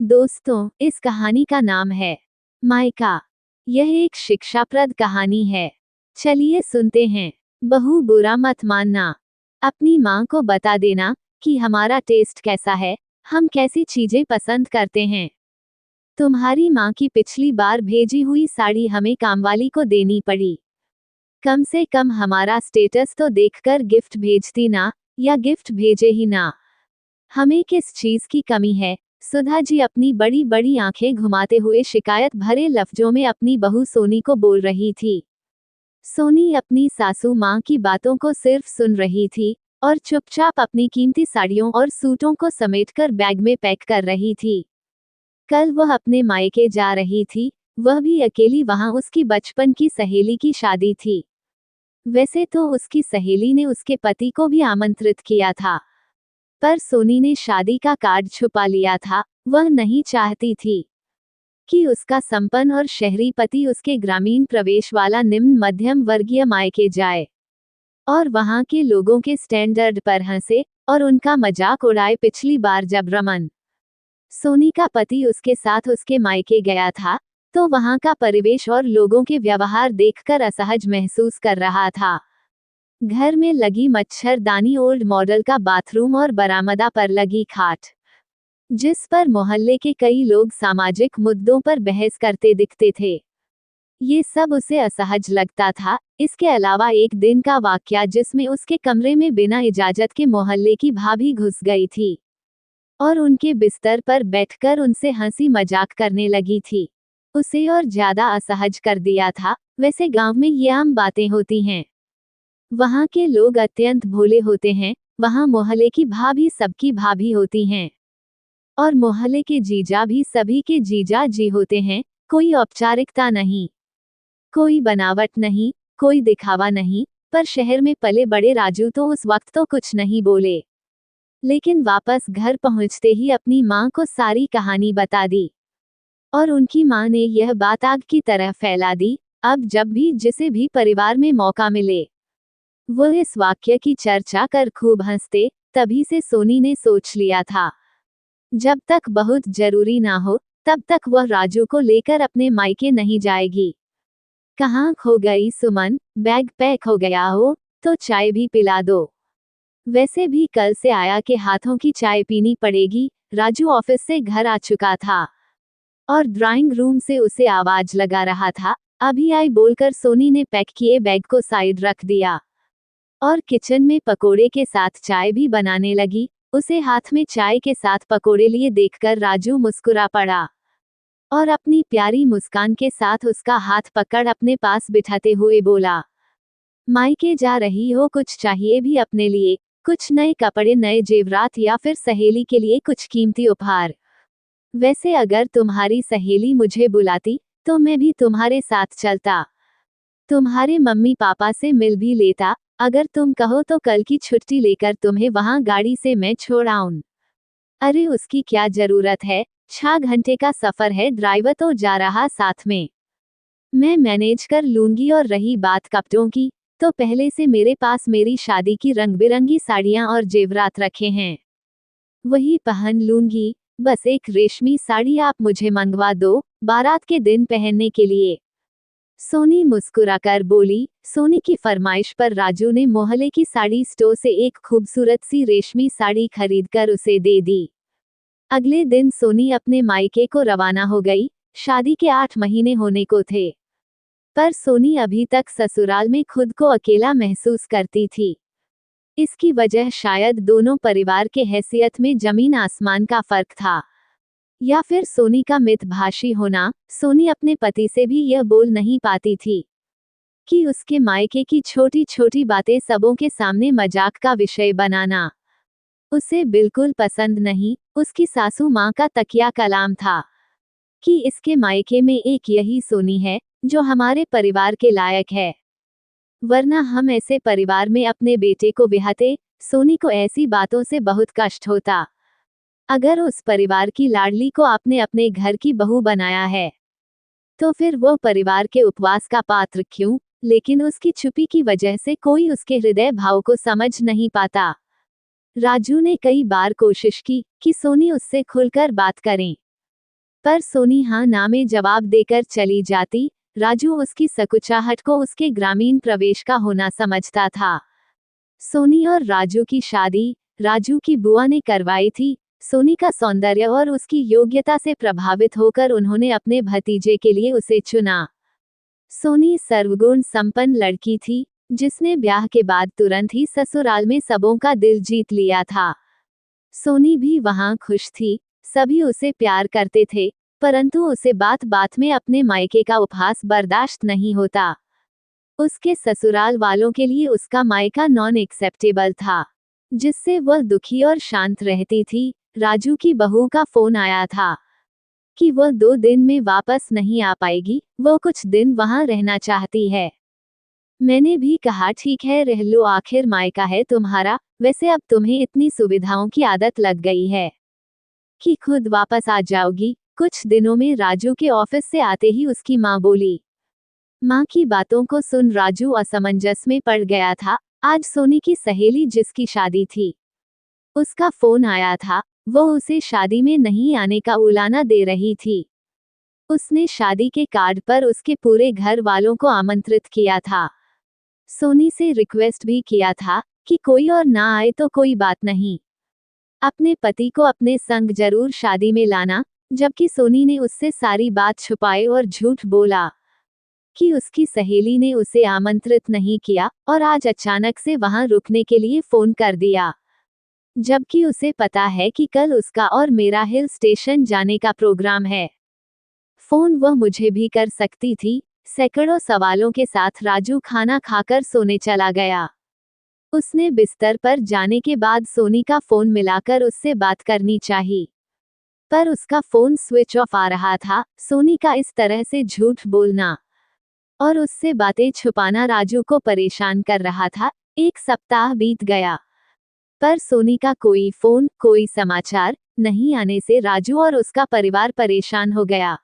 दोस्तों, इस कहानी का नाम है मायका। यह एक शिक्षाप्रद कहानी है। चलिए सुनते हैं। बहू, बुरा मत मानना। अपनी माँ को बता देना कि हमारा टेस्ट कैसा है, हम कैसी चीजें पसंद करते हैं। तुम्हारी माँ की पिछली बार भेजी हुई साड़ी हमें कामवाली को देनी पड़ी। कम से कम हमारा स्टेटस तो देखकर गिफ्ट भेजती ना, या गिफ्ट भेजे ही ना। हमें किस चीज की कमी है? सुधा जी अपनी बड़ी बड़ी आंखें घुमाते हुए शिकायत भरे लफ्जों में अपनी बहू सोनी को बोल रही थी। सोनी अपनी सासू माँ की बातों को सिर्फ सुन रही थी और चुपचाप अपनी कीमती साड़ियों और सूटों को समेटकर बैग में पैक कर रही थी। कल वह अपने मायके जा रही थी, वह भी अकेली। वहां उसकी बचपन की सहेली की शादी थी। वैसे तो उसकी सहेली ने उसके पति को भी आमंत्रित किया था, पर सोनी ने शादी का कार्ड छुपा लिया था। वह नहीं चाहती थी कि उसका संपन्न और शहरी पति उसके ग्रामीण प्रवेश वाला निम्न मध्यम वर्गीय मायके जाए और वहां के लोगों के स्टैंडर्ड पर हंसे और उनका मजाक उड़ाए। पिछली बार जब रमन, सोनी का पति, उसके साथ उसके मायके गया था, तो वहां का परिवेश और लोगों के व्यवहार देखकर असहज महसूस कर रहा था। घर में लगी मच्छरदानी, ओल्ड मॉडल का बाथरूम और बरामदा पर लगी खाट, जिस पर मोहल्ले के कई लोग सामाजिक मुद्दों पर बहस करते दिखते थे, ये सब उसे असहज लगता था। इसके अलावा एक दिन का वाकया जिसमें उसके कमरे में बिना इजाजत के मोहल्ले की भाभी घुस गई थी और उनके बिस्तर पर बैठकर उनसे हंसी मजाक करने लगी थी, उसे और ज्यादा असहज कर दिया था। वैसे गांव में ये आम बातें होती हैं। वहां के लोग अत्यंत भोले होते हैं। वहां मोहल्ले की भाभी सबकी भाभी होती हैं और मोहल्ले के जीजा भी सभी के जीजा जी होते हैं। कोई औपचारिकता नहीं, कोई बनावट नहीं, कोई दिखावा नहीं। पर शहर में पले बड़े राजू तो उस वक्त तो कुछ नहीं बोले, लेकिन वापस घर पहुंचते ही अपनी माँ को सारी कहानी बता दी और उनकी माँ ने यह बात आग की तरह फैला दी। अब जब भी जिसे भी परिवार में मौका मिले, वो इस वाक्य की चर्चा कर खूब हंसते। तभी से सोनी ने सोच लिया था, जब तक बहुत जरूरी ना हो तब तक वह राजू को लेकर अपने मायके नहीं जाएगी। कहाँ खो गई सुमन? बैग पैक हो गया हो तो चाय भी पिला दो। वैसे भी कल से आया के हाथों की चाय पीनी पड़ेगी। राजू ऑफिस से घर आ चुका था और ड्राइंग रूम से उसे आवाज लगा रहा था। अभी आई बोलकर सोनी ने पैक किए बैग को साइड रख दिया और किचन में पकोड़े के साथ चाय भी बनाने लगी। उसे हाथ में चाय के साथ पकोड़े लिए देखकर राजू मुस्कुरा पड़ा और अपनी प्यारी मुस्कान के साथ उसका हाथ पकड़ अपने पास बिठाते हुए बोला, मायके जा रही हो, कुछ चाहिए भी अपने लिए? कुछ नए कपड़े, नए जेवरात, या फिर सहेली के लिए कुछ कीमती उपहार? वैसे अगर तुम्हारी सहेली मुझे बुलाती तो मैं भी तुम्हारे साथ चलता, तुम्हारे मम्मी पापा से मिल भी लेता। अगर तुम कहो तो कल की छुट्टी लेकर तुम्हें वहां गाड़ी से मैं छोड़ आऊं। अरे उसकी क्या जरूरत है, 6 घंटे का सफर है, ड्राइवर तो जा रहा साथ में, मैं मैनेज कर लूंगी। और रही बात कपड़ों की, तो पहले से मेरे पास मेरी शादी की रंग बिरंगी साड़ियां और जेवरात रखे हैं, वही पहन लूंगी। बस एक रेशमी साड़ी आप मुझे मंगवा दो, बारात के दिन पहनने के लिए। सोनी मुस्कुराकर बोली। सोनी की फरमाइश पर राजू ने मोहल्ले की साड़ी स्टोर से एक खूबसूरत सी रेशमी साड़ी खरीदकर उसे दे दी। अगले दिन सोनी अपने मायके को रवाना हो गई। शादी के 8 महीने होने को थे, पर सोनी अभी तक ससुराल में खुद को अकेला महसूस करती थी। इसकी वजह शायद दोनों परिवार के हैसियत में जमीन आसमान का फर्क था, या फिर सोनी का मितभाषी होना। सोनी अपने पति से भी यह बोल नहीं पाती थी कि उसके मायके की छोटी छोटी बातें सबों के सामने मजाक का विषय बनाना उसे बिल्कुल पसंद नहीं। उसकी सासू माँ का तकिया कलाम था कि इसके मायके में एक यही सोनी है जो हमारे परिवार के लायक है, वरना हम ऐसे परिवार में अपने बेटे को ब्याहते। सोनी को ऐसी बातों से बहुत कष्ट होता। अगर उस परिवार की लाडली को आपने अपने घर की बहू बनाया है, तो फिर वो परिवार के उपवास का पात्र क्यों? लेकिन उसकी चुप्पी की वजह से कोई उसके हृदय भाव को समझ नहीं पाता। राजू ने कई बार कोशिश की कि सोनी उससे खुलकर बात करें, पर सोनी हाँ ना में जवाब देकर चली जाती। राजू उसकी सकुचाहट को उसके ग्रामीण प्रवेश का होना समझता था। सोनी और राजू की शादी राजू की बुआ ने करवाई थी। सोनी का सौंदर्य और उसकी योग्यता से प्रभावित होकर उन्होंने अपने भतीजे के लिए उसे चुना। सोनी सर्वगुण संपन्न लड़की थी, जिसने ब्याह के बाद तुरंत ही ससुराल में सबों का दिल जीत लिया था। सोनी भी वहां खुश थी, सभी उसे प्यार करते थे, परंतु उसे बात बात में अपने मायके का उपहास बर्दाश्त नहीं होता। उसके ससुराल वालों के लिए उसका मायका नॉन एक्सेप्टेबल था, जिससे वह दुखी और शांत रहती थी। राजू की बहू का फोन आया था कि वह 2 दिन में वापस नहीं आ पाएगी, वो कुछ दिन वहां रहना चाहती है। मैंने भी कहा ठीक है रह लो, आखिर मायका है तुम्हारा, वैसे अब तुम्हें इतनी सुविधाओं की आदत लग गई है कि खुद वापस आ जाओगी। कुछ दिनों में राजू के ऑफिस से आते ही उसकी माँ बोली। माँ की बातों को सुन राजू असमंजस में पड़ गया था। आज सोनी की सहेली जिसकी शादी थी, उसका फोन आया था। वो उसे शादी में नहीं आने का उलाना दे रही थी। उसने शादी के कार्ड पर उसके पूरे घर वालों को आमंत्रित किया था। सोनी से रिक्वेस्ट भी किया था कि कोई और ना आए तो कोई बात नहीं, अपने पति को अपने संग जरूर शादी में लाना। जबकि सोनी ने उससे सारी बात छुपाए और झूठ बोला कि उसकी सहेली ने उसे आमंत्रित नहीं किया और आज अचानक से वहां रुकने के लिए फोन कर दिया, जबकि उसे पता है कि कल उसका और मेरा हिल स्टेशन जाने का प्रोग्राम है। फोन वह मुझे भी कर सकती थी। सैकड़ों सवालों के साथ राजू खाना खाकर सोने चला गया। उसने बिस्तर पर जाने के बाद सोनी का फोन मिलाकर उससे बात करनी चाहिए, पर उसका फोन स्विच ऑफ आ रहा था। सोनी का इस तरह से झूठ बोलना और उससे बातें छुपाना राजू को परेशान कर रहा था। 1 सप्ताह बीत गया, पर सोनी का कोई फोन, कोई समाचार नहीं आने से राजू और उसका परिवार परेशान हो गया।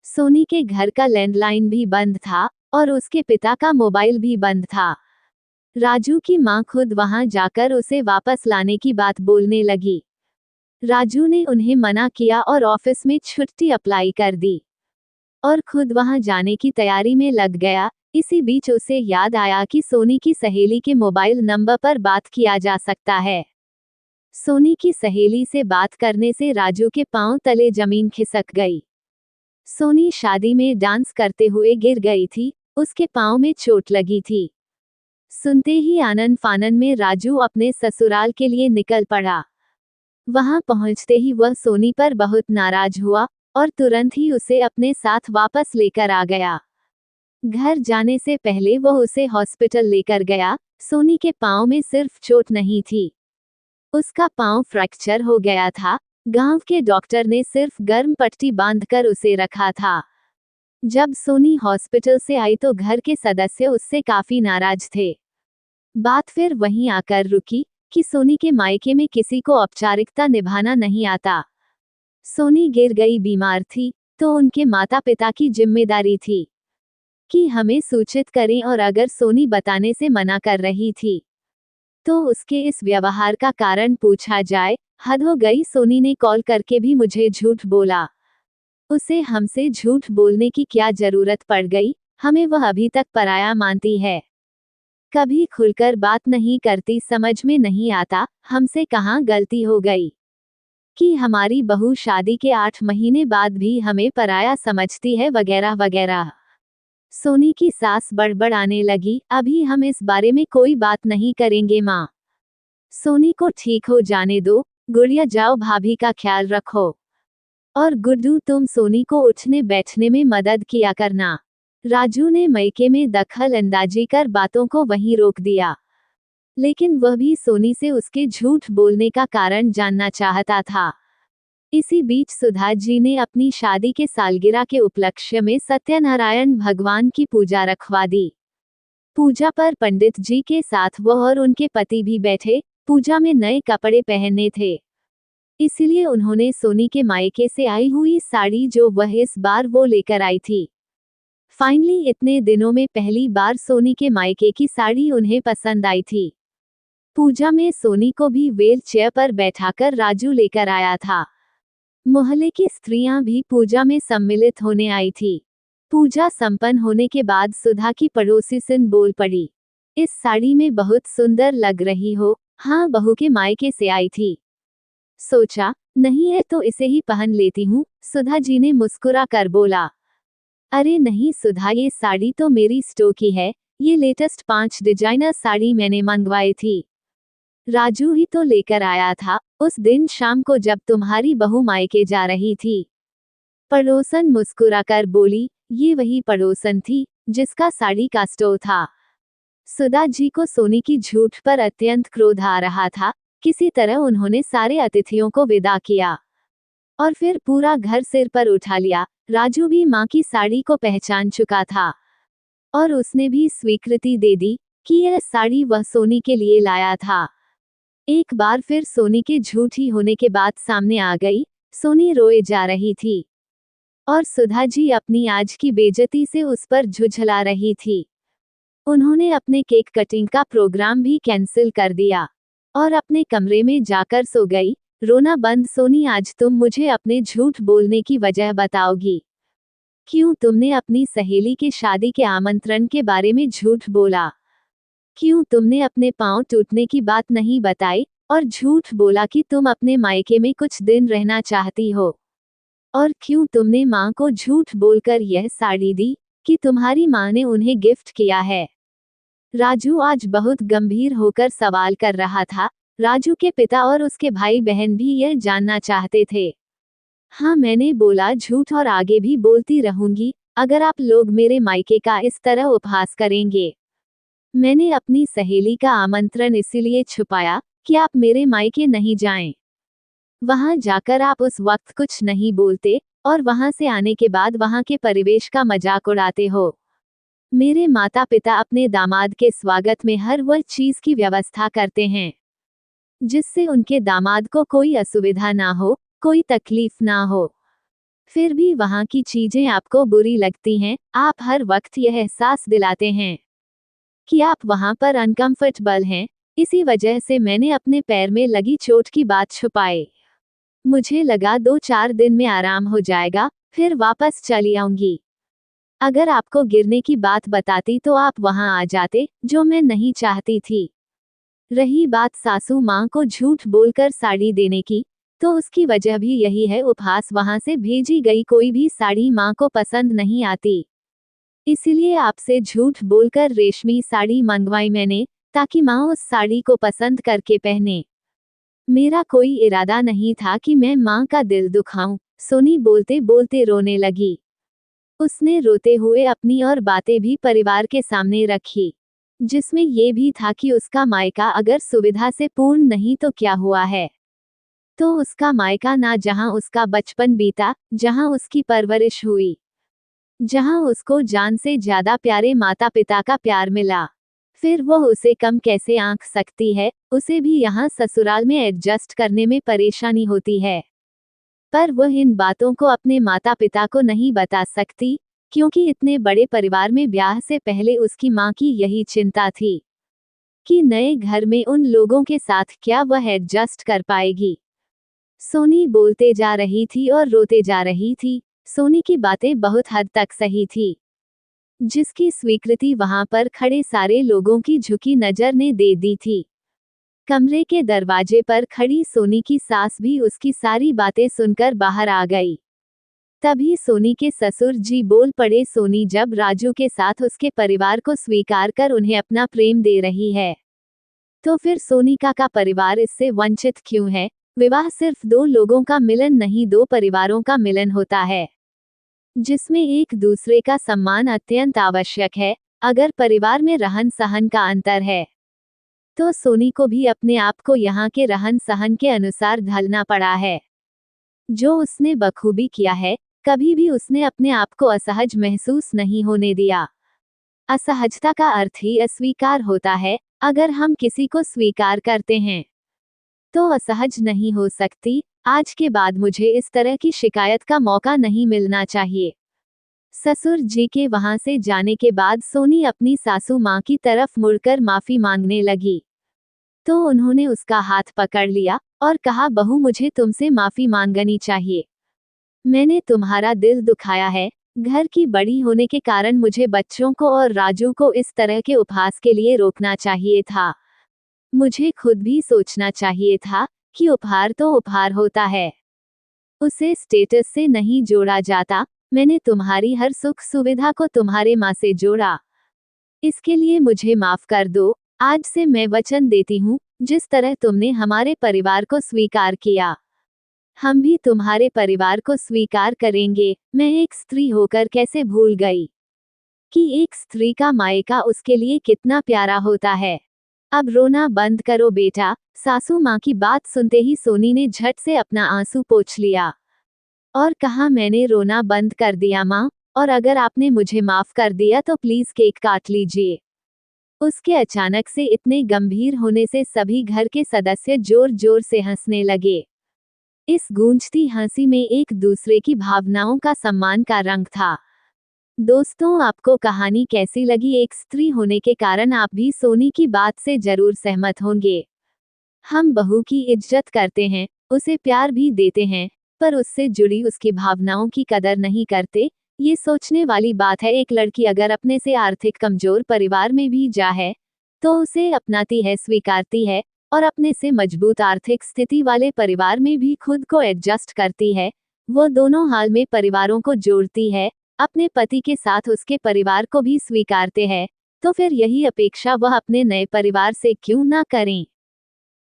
सोनी के घर का लैंडलाइन भी बंद था और उसके पिता का मोबाइल भी बंद था। राजू की मां खुद वहां जाकर उसे वापस लाने की बात बोलने लगी। राजू ने उन्हें मना किया और ऑफिस में छुट्टी अप्लाई कर दी और खुद वहां जाने की तैयारी में लग गया। इसी बीच उसे याद आया कि सोनी की सहेली के मोबाइल नंबर पर बात किया जा सकता है। सोनी की सहेली से बात करने से राजू के पांव तले जमीन खिसक गई। सोनी शादी में डांस करते हुए गिर गई थी, उसके पांव में चोट लगी थी। सुनते ही आनन फानन में राजू अपने ससुराल के लिए निकल पड़ा। वहां पहुंचते ही वह सोनी पर बहुत नाराज हुआ और तुरंत ही उसे अपने साथ वापस लेकर आ गया। घर जाने से पहले वह उसे हॉस्पिटल लेकर गया। सोनी के पांव में सिर्फ चोट नहीं थी, उसका पांव फ्रैक्चर हो गया था। गांव के डॉक्टर ने सिर्फ गर्म पट्टी बांधकर उसे रखा था। जब सोनी हॉस्पिटल से आई तो घर के सदस्य उससे काफी नाराज थे। बात फिर वहीं आकर रुकी कि सोनी के मायके में किसी को औपचारिकता निभाना नहीं आता। सोनी गिर गई, बीमार थी, तो उनके माता पिता की जिम्मेदारी थी कि हमें सूचित करें, और अगर सोनी बताने से मना कर रही थी तो उसके इस व्यवहार का कारण पूछा जाए। हद हो गई, सोनी ने कॉल करके भी मुझे झूठ बोला। उसे हमसे झूठ बोलने की क्या जरूरत पड़ गई? हमें वह अभी तक पराया मानती है, कभी खुलकर बात नहीं करती। समझ में नहीं आता हमसे कहाँ गलती हो गई कि हमारी बहू शादी के 8 महीने बाद भी हमें पराया समझती है, वगैरह वगैरह। सोनी की सास बड़बड़ाने लगी, अभी हम इस बारे में कोई बात नहीं करेंगे माँ। सोनी को ठीक हो जाने दो। गुड़िया जाओ, भाभी का ख्याल रखो। और गुड्डू तुम सोनी को उठने बैठने में मदद किया करना। राजू ने मायके में दखल अंदाजी कर बातों को वहीं रोक दिया, लेकिन वह भी सोनी से उसके झूठ बोलने का कारण जानना चाहता था। इसी बीच सुधा जी ने अपनी शादी के सालगिरह के उपलक्ष्य में सत्यनारायण भगवान की पूजा रखवा दी। पूजा पर पंडित जी के साथ वह और उनके पति भी बैठे। पूजा में नए कपड़े पहनने थे, इसलिए उन्होंने सोनी के मायके से आई हुई साड़ी जो वह इस बार वो लेकर आई थी। फाइनली इतने दिनों में पहली बार सोनी के मायके की साड़ी उन्हें पसंद आई थी। पूजा में सोनी को भी व्हील चेयर पर बैठाकर राजू लेकर आया था। मोहल्ले की स्त्रियां भी पूजा में सम्मिलित होने आई थी। पूजा संपन्न होने के बाद सुधा की पड़ोसी सिन बोल पड़ी, इस साड़ी में बहुत सुंदर लग रही हो। हाँ, बहू के मायके से आई थी। सोचा नहीं है तो इसे ही पहन लेती हूँ। सुधा जी ने मुस्कुरा कर बोला, अरे नहीं सुधा, ये साड़ी तो मेरी स्टो की है। ये लेटेस्ट 5 डिजाइनर साड़ी मैंने मंगवाई थी। राजू ही तो लेकर आया था उस दिन शाम को जब तुम्हारी बहू मायके जा रही थी। पड़ोसन मुस्कुराकर बोली, ये वही पड़ोसन थी जिसका साड़ी का स्टोर था। सुधा जी को सोनी की झूठ पर अत्यंत क्रोध आ रहा था। किसी तरह उन्होंने सारे अतिथियों को विदा किया और फिर पूरा घर सिर पर उठा लिया। राजू भी मां की साड़ी को पहचान चुका था और उसने भी स्वीकृति दे दी कि यह साड़ी वह सोनी के लिए लाया था। एक बार फिर सोनी के झूठी होने के बात सामने आ गई। सोनी रोए जा रही थी और सुधा जी अपनी आज की बेइज्जती से उस पर झुझला रही थी। उन्होंने अपने केक कटिंग का प्रोग्राम भी कैंसिल कर दिया और अपने कमरे में जाकर सो गई। रोना बंद। सोनी, आज तुम मुझे अपने झूठ बोलने की वजह बताओगी। क्यों तुमने अपनी सहेली के शादी के आमंत्रण के बारे में झूठ बोला? क्यों तुमने अपने पांव टूटने की बात नहीं बताई और झूठ बोला कि तुम अपने मायके में कुछ दिन रहना चाहती हो? और क्यों तुमने मां को झूठ बोलकर यह साड़ी दी कि तुम्हारी मां ने उन्हें गिफ्ट किया है? राजू आज बहुत गंभीर होकर सवाल कर रहा था। राजू के पिता और उसके भाई बहन भी यह जानना चाहते थे। हाँ, मैंने बोला झूठ और आगे भी बोलती रहूंगी अगर आप लोग मेरे मायके का इस तरह उपहास करेंगे। मैंने अपनी सहेली का आमंत्रण इसीलिए छुपाया कि आप मेरे मायके नहीं जाएं। वहां जाकर आप उस वक्त कुछ नहीं बोलते और वहां से आने के बाद वहां के परिवेश का मजाक उड़ाते हो। मेरे माता पिता अपने दामाद के स्वागत में हर वह चीज की व्यवस्था करते हैं जिससे उनके दामाद को कोई असुविधा ना हो, कोई तकलीफ ना हो। फिर भी वहां की चीजें आपको बुरी लगती हैं। आप हर वक्त यह एहसास दिलाते हैं कि आप वहां पर अनकंफर्टेबल हैं। इसी वजह से मैंने अपने पैर में लगी चोट की बात छुपाई। मुझे लगा 2-4 दिन में आराम हो जाएगा, फिर वापस चली आऊंगी। अगर आपको गिरने की बात बताती तो आप वहां आ जाते, जो मैं नहीं चाहती थी। रही बात सासू मां को झूठ बोलकर साड़ी देने की, तो उसकी वजह भी यही है। उपहास वहां से भेजी गई कोई भी साड़ी मां को पसंद नहीं आती। इसलिए आपसे झूठ बोलकर रेशमी साड़ी मंगवाई मैंने, ताकि मां उस साड़ी को पसंद करके पहने। मेरा कोई इरादा नहीं था कि मैं मां का दिल दुखाऊं। सोनी बोलते बोलते रोने लगी। उसने रोते हुए अपनी और बातें भी परिवार के सामने रखी, जिसमें ये भी था कि उसका मायका अगर सुविधा से पूर्ण नहीं तो क्या हुआ है। तो उसका मायका ना जहां उसका बचपन बीता, जहां उसकी परवरिश हुई, जहां उसको जान से ज्यादा प्यारे माता पिता का प्यार मिला, फिर वो उसे कम कैसे आंक सकती है। उसे भी यहाँ ससुराल में एडजस्ट करने में परेशानी होती है, पर वह इन बातों को अपने माता पिता को नहीं बता सकती, क्योंकि इतने बड़े परिवार में ब्याह से पहले उसकी मां की यही चिंता थी कि नए घर में उन लोगों के साथ क्या वह एडजस्ट कर पाएगी। सोनी बोलते जा रही थी और रोते जा रही थी। सोनी की बातें बहुत हद तक सही थी, जिसकी स्वीकृति वहां पर खड़े सारे लोगों की झुकी नजर ने दे दी थी। कमरे के दरवाजे पर खड़ी सोनी की सास भी उसकी सारी बातें सुनकर बाहर आ गई। तभी सोनी के ससुर जी बोल पड़े, सोनी जब राजू के साथ उसके परिवार को स्वीकार कर उन्हें अपना प्रेम दे रही है, तो फिर सोनिका का परिवार इससे वंचित क्यों है? विवाह सिर्फ 2 लोगों का मिलन नहीं, 2 परिवारों का मिलन होता है, जिसमें एक दूसरे का सम्मान अत्यंत आवश्यक है। अगर परिवार में रहन सहन का अंतर है, तो सोनी को भी अपने आप को यहाँ के रहन सहन के अनुसार ढलना पड़ा है, जो उसने बखूबी किया है। कभी भी उसने अपने आप को असहज महसूस नहीं होने दिया। असहजता का अर्थ ही अस्वीकार होता है। अगर हम किसी को स्वीकार करते हैं तो असहज नहीं हो सकती। आज के बाद मुझे इस तरह की शिकायत का मौका नहीं मिलना चाहिए। ससुर जी के वहां से जाने के बाद सोनी अपनी सासू मां की तरफ मुड़कर माफी मांगने लगी, तो उन्होंने उसका हाथ पकड़ लिया और कहा, बहू मुझे तुमसे माफी मांगनी चाहिए। मैंने तुम्हारा दिल दुखाया है। घर की बड़ी होने के कारण मुझे बच्चों को और राजू को इस तरह के उपहास के लिए रोकना चाहिए था। मुझे खुद भी सोचना चाहिए था कि उपहार तो उपहार होता है, उसे स्टेटस से नहीं जोड़ा जाता। मैंने तुम्हारी हर सुख सुविधा को तुम्हारे माँ से जोड़ा। इसके लिए मुझे माफ कर दो। आज से मैं वचन देती हूँ, जिस तरह तुमने हमारे परिवार को स्वीकार किया, हम भी तुम्हारे परिवार को स्वीकार करेंगे। मैं एक स्त्री होकर कैसे भूल गई कि एक स्त्री का मायका उसके लिए कितना प्यारा होता है। अब रोना बंद करो बेटा। सासू माँ की बात सुनते ही सोनी ने झट से अपना आंसू पोंछ लिया और कहा, मैंने रोना बंद कर दिया माँ, और अगर आपने मुझे माफ कर दिया तो प्लीज केक काट लीजिए। उसके अचानक से इतने गंभीर होने से सभी घर के सदस्य जोर जोर से हंसने लगे। इस गूंजती हंसी में एक दूसरे की भावनाओं का सम्मान का रंग था। दोस्तों, आपको कहानी कैसी लगी? एक स्त्री होने के कारण आप भी सोनी की बात से जरूर सहमत होंगे। हम बहू की इज्जत करते हैं, उसे प्यार भी देते हैं, पर उससे जुड़ी उसकी भावनाओं की कदर नहीं करते। ये सोचने वाली बात है। एक लड़की अगर अपने से आर्थिक कमजोर परिवार में भी जा है तो उसे अपनाती है, स्वीकारती है, और अपने से मजबूत आर्थिक स्थिति वाले परिवार में भी खुद को एडजस्ट करती है। वो दोनों हाल में परिवारों को जोड़ती है। अपने पति के साथ उसके परिवार को भी स्वीकारते हैं, तो फिर यही अपेक्षा वह अपने नए परिवार से क्यों ना करें।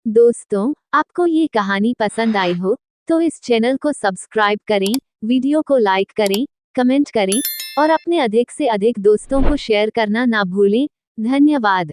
दोस्तों, आपको ये कहानी पसंद आई हो तो इस चैनल को सब्सक्राइब करें, वीडियो को लाइक करें, कमेंट करें और अपने अधिक से अधिक दोस्तों को शेयर करना ना भूलें। धन्यवाद।